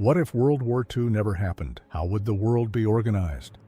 What if World War II never happened? How would the world be organized?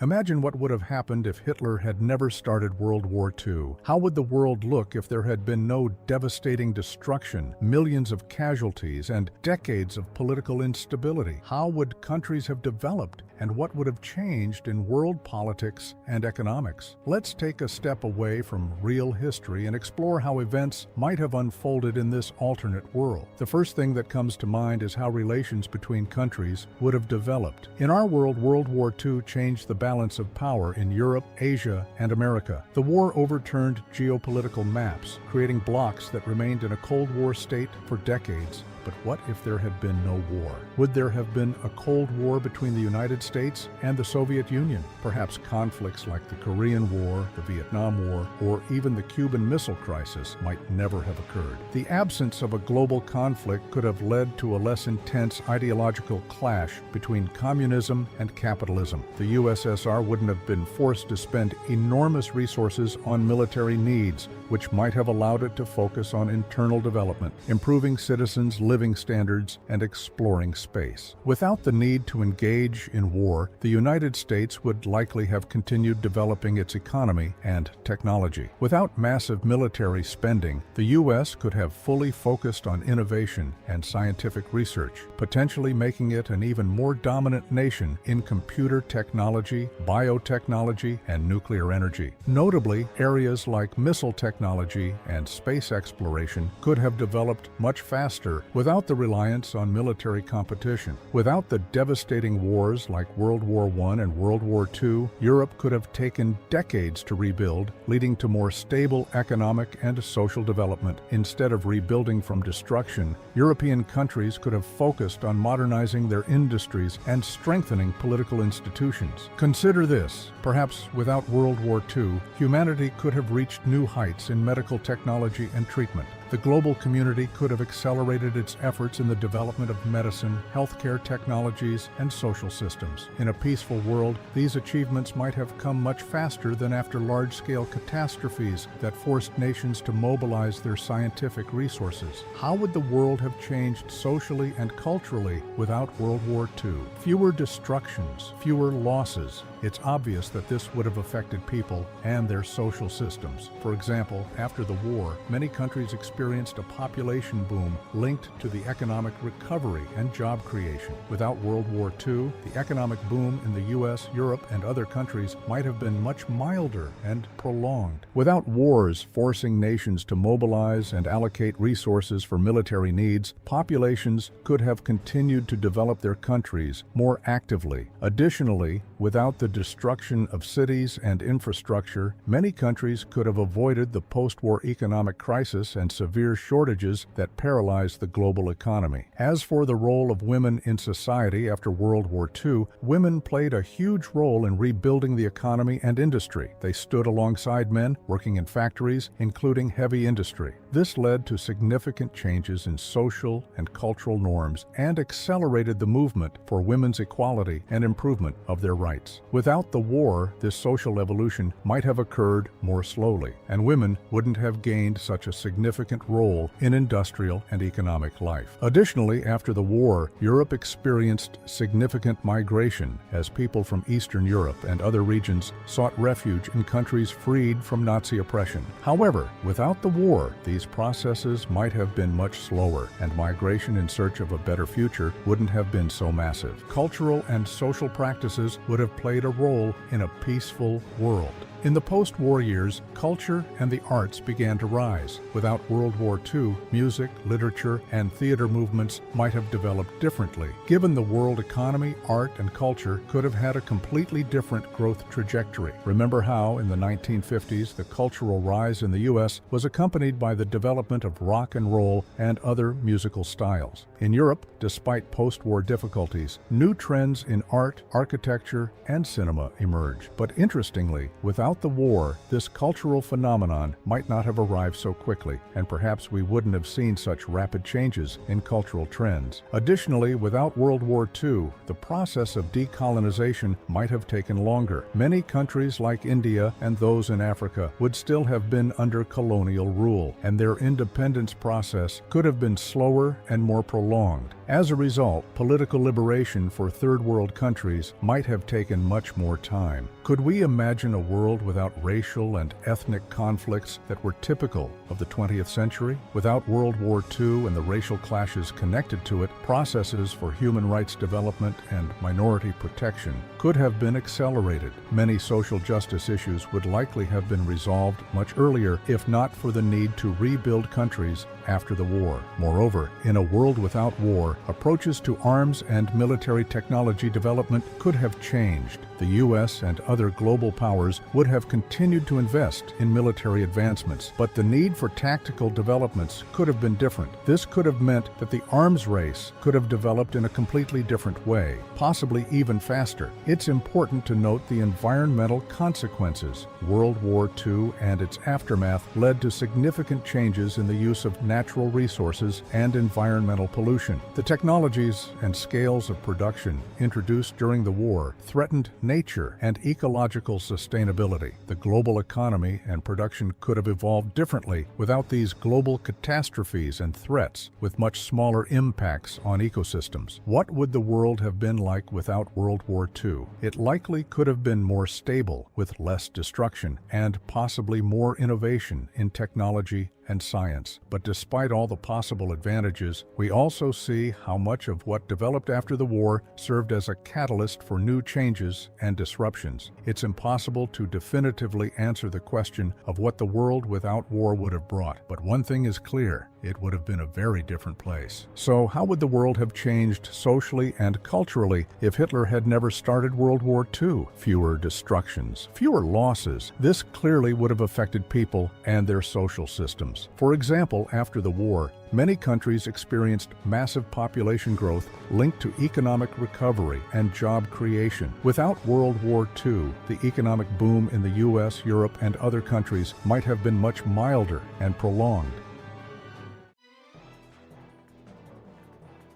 Imagine what would have happened if Hitler had never started World War II. How would the world look if there had been no devastating destruction, millions of casualties, and decades of political instability? How would countries have developed, and what would have changed in world politics and economics? Let's take a step away from real history and explore how events might have unfolded in this alternate world. The first thing that comes to mind is how relations between countries would have developed. In our world, World War II changed the balance of power in Europe, Asia, and America. The war overturned geopolitical maps, creating blocs that remained in a Cold War state for decades. But what if there had been no war? Would there have been a Cold War between the United States and the Soviet Union? Perhaps conflicts like the Korean War, the Vietnam War, or even the Cuban Missile Crisis might never have occurred. The absence of a global conflict could have led to a less intense ideological clash between communism and capitalism. The USSR wouldn't have been forced to spend enormous resources on military needs, which might have allowed it to focus on internal development, improving citizens' living standards, and exploring space. Without the need to engage in war, the United States would likely have continued developing its economy and technology. Without massive military spending, the U.S. could have fully focused on innovation and scientific research, potentially making it an even more dominant nation in computer technology, biotechnology, and nuclear energy. Notably, areas like missile technology and space exploration could have developed much faster without the reliance on military competition. Without the devastating wars like World War I and World War II, Europe could have taken decades to rebuild, leading to more stable economic and social development. Instead of rebuilding from destruction, European countries could have focused on modernizing their industries and strengthening political institutions. Consider this: perhaps without World War II, humanity could have reached new heights in medical technology and treatment. The global community could have accelerated its efforts in the development of medicine, healthcare technologies, and social systems. In a peaceful world, these achievements might have come much faster than after large-scale catastrophes that forced nations to mobilize their scientific resources. How would the world have changed socially and culturally without World War II? Fewer destructions, fewer losses. It's obvious that this would have affected people and their social systems. For example, after the war, many countries experienced a population boom linked to the economic recovery and job creation. Without World War II, the economic boom in the US, Europe, and other countries might have been much milder and prolonged. Without wars forcing nations to mobilize and allocate resources for military needs, populations could have continued to develop their countries more actively. Additionally, without the destruction of cities and infrastructure, many countries could have avoided the post-war economic crisis and severe shortages that paralyzed the global economy. As for the role of women in society after World War II, women played a huge role in rebuilding the economy and industry. They stood alongside men, working in factories, including heavy industry. This led to significant changes in social and cultural norms and accelerated the movement for women's equality and improvement of their rights. Without the war, this social evolution might have occurred more slowly, and women wouldn't have gained such a significant role in industrial and economic life. Additionally, after the war, Europe experienced significant migration as people from Eastern Europe and other regions sought refuge in countries freed from Nazi oppression. However, without the war, these processes might have been much slower, and migration in search of a better future wouldn't have been so massive. Cultural and social practices would have played a role in a peaceful world. In the post-war years, culture and the arts began to rise. Without World War II, music, literature, and theater movements might have developed differently. Given the world economy, art and culture could have had a completely different growth trajectory. Remember how, in the 1950s, the cultural rise in the U.S. was accompanied by the development of rock and roll and other musical styles. In Europe, despite post-war difficulties, new trends in art, architecture, and cinema emerged. But interestingly, without Without the war, this cultural phenomenon might not have arrived so quickly, and perhaps we wouldn't have seen such rapid changes in cultural trends. Additionally, without World War II, the process of decolonization might have taken longer. Many countries like India and those in Africa would still have been under colonial rule, and their independence process could have been slower and more prolonged. As a result, political liberation for third world countries might have taken much more time. Could we imagine a world without racial and ethnic conflicts that were typical of the 20th century? Without World War II and the racial clashes connected to it, processes for human rights development and minority protection could have been accelerated. Many social justice issues would likely have been resolved much earlier if not for the need to rebuild countries after the war. Moreover, in a world without war, approaches to arms and military technology development could have changed. The U.S. and other global powers would have continued to invest in military advancements, but the need for tactical developments could have been different. This could have meant that the arms race could have developed in a completely different way, possibly even faster. It's important to note the environmental consequences. World War II and its aftermath led to significant changes in the use of natural resources and environmental pollution. The technologies and scales of production introduced during the war threatened nature and ecological sustainability. The global economy and production could have evolved differently without these global catastrophes and threats, with much smaller impacts on ecosystems. What would the world have been like without World War II? It likely could have been more stable, with less destruction, and possibly more innovation in technology and science. But despite all the possible advantages, we also see how much of what developed after the war served as a catalyst for new changes and disruptions. It's impossible to definitively answer the question of what the world without war would have brought, but one thing is clear: it would have been a very different place. So how would the world have changed socially and culturally if Hitler had never started World War II? Fewer destructions, fewer losses. This clearly would have affected people and their social systems. For example, after the war, many countries experienced massive population growth linked to economic recovery and job creation. Without World War II, the economic boom in the US, Europe, and other countries might have been much milder and prolonged.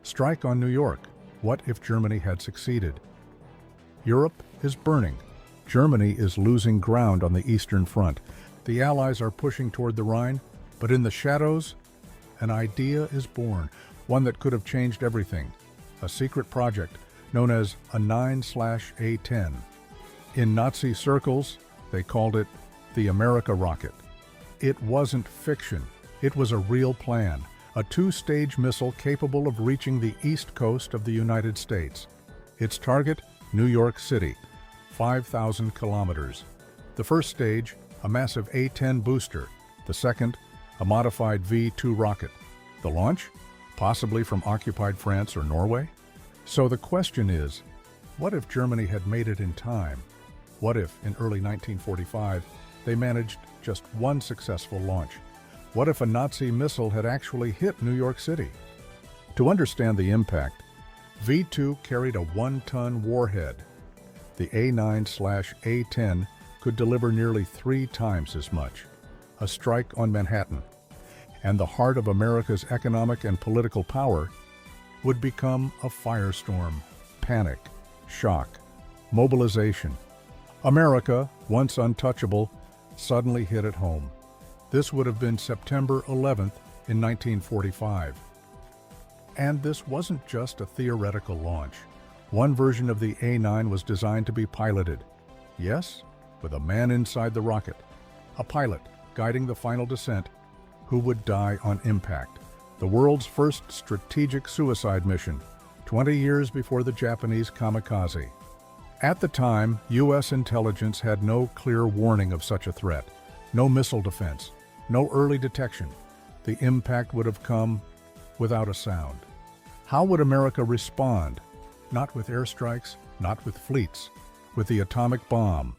Strike on New York. What if Germany had succeeded? Europe is burning. Germany is losing ground on the Eastern Front. The Allies are pushing toward the Rhine, but in the shadows, an idea is born, one that could have changed everything. A secret project known as a 9/A10. In Nazi circles, they called it the America rocket. It wasn't fiction. It was a real plan. A two-stage missile capable of reaching the east coast of the United States. Its target, New York City, 5,000 kilometers. The first stage, a massive A-10 booster. The second, a modified V-2 rocket. The launch? Possibly from occupied France or Norway? So the question is, what if Germany had made it in time? What if, in early 1945, they managed just one successful launch? What if a Nazi missile had actually hit New York City? To understand the impact, V-2 carried a 1-ton warhead. The A9/A10 could deliver nearly 3 times as much. A strike on Manhattan, and the heart of America's economic and political power would become a firestorm. Panic, shock, mobilization. America, once untouchable, suddenly hit at home. This would have been September 11th in 1945. And this wasn't just a theoretical launch. One version of the A9 was designed to be piloted. Yes, with a man inside the rocket. A pilot guiding the final descent, who would die on impact. The world's first strategic suicide mission, 20 years before the Japanese kamikaze. At the time, U.S. intelligence had no clear warning of such a threat. No missile defense, no early detection. The impact would have come without a sound. How would America respond? Not with airstrikes, not with fleets, with the atomic bomb.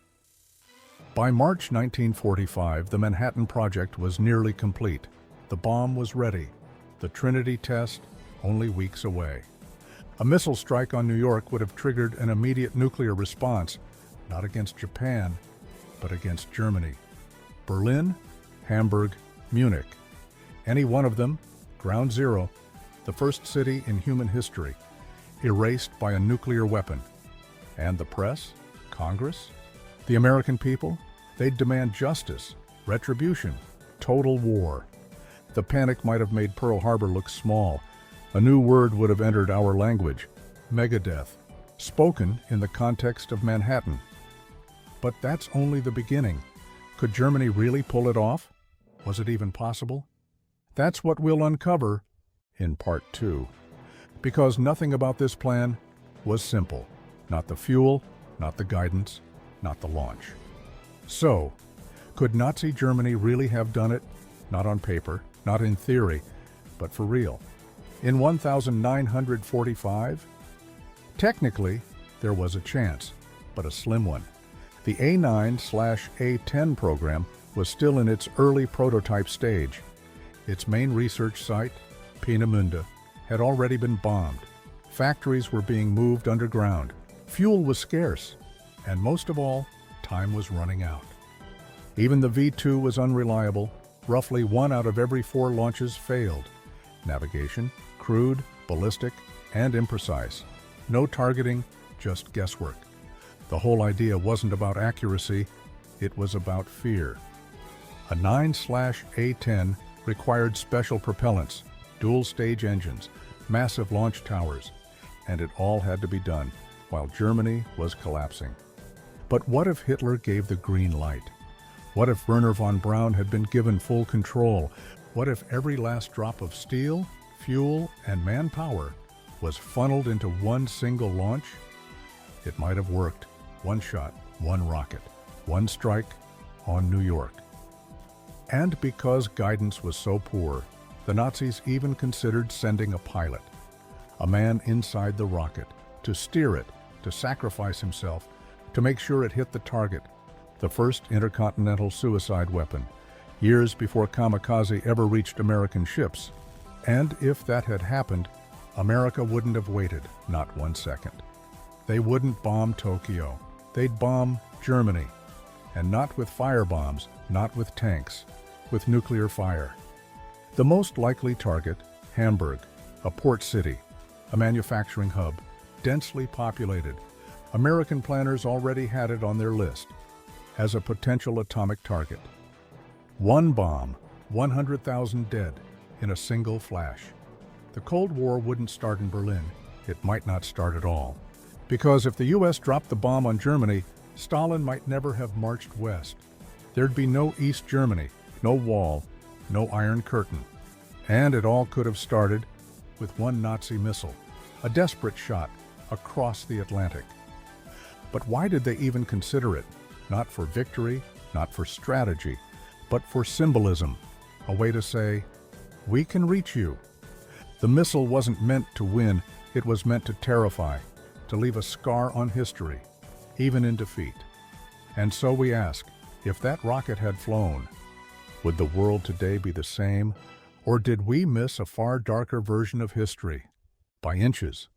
By March 1945, the Manhattan Project was nearly complete. The bomb was ready. The Trinity test only weeks away. A missile strike on New York would have triggered an immediate nuclear response, not against Japan, but against Germany. Berlin, Hamburg, Munich. Any one of them, ground zero, the first city in human history, erased by a nuclear weapon. And the press? Congress? The American people? They'd demand justice, retribution, total war. The panic might have made Pearl Harbor look small. A new word would have entered our language, megadeath, spoken in the context of Manhattan. But that's only the beginning. Could Germany really pull it off? Was it even possible? That's what we'll uncover in Part 2. Because nothing about this plan was simple. Not the fuel, not the guidance, not the launch. So, could Nazi Germany really have done it? Not on paper, not in theory, but for real. In 1945? Technically, there was a chance, but a slim one. The A9/A10 program was still in its early prototype stage. Its main research site, Peenemünde, had already been bombed. Factories were being moved underground. Fuel was scarce, and most of all, time was running out. Even the V2 was unreliable. Roughly 1 out of every 4 launches failed. Navigation, crude, ballistic, and imprecise. No targeting, just guesswork. The whole idea wasn't about accuracy, it was about fear. A 9/A10 required special propellants, dual-stage engines, massive launch towers, and it all had to be done while Germany was collapsing. But what if Hitler gave the green light? What if Werner von Braun had been given full control? What if every last drop of steel, fuel, and manpower was funneled into one single launch? It might have worked. One shot, one rocket, one strike on New York. And because guidance was so poor, the Nazis even considered sending a pilot, a man inside the rocket, to steer it, to sacrifice himself, to make sure it hit the target, the first intercontinental suicide weapon, years before kamikaze ever reached American ships. And if that had happened, America wouldn't have waited, not 1 second. They wouldn't bomb Tokyo. They'd bomb Germany. And not with firebombs, not with tanks, with nuclear fire. The most likely target, Hamburg, a port city, a manufacturing hub, densely populated. American planners already had it on their list as a potential atomic target. One bomb, 100,000 dead in a single flash. The Cold War wouldn't start in Berlin. It might not start at all. Because if the US dropped the bomb on Germany, Stalin might never have marched west. There'd be no East Germany, no wall, no Iron Curtain. And it all could have started with one Nazi missile, a desperate shot across the Atlantic. But why did they even consider it? Not for victory, not for strategy, but for symbolism, a way to say, we can reach you. The missile wasn't meant to win, it was meant to terrify, to leave a scar on history, even in defeat. And so we ask, if that rocket had flown, would the world today be the same, or did we miss a far darker version of history? By inches.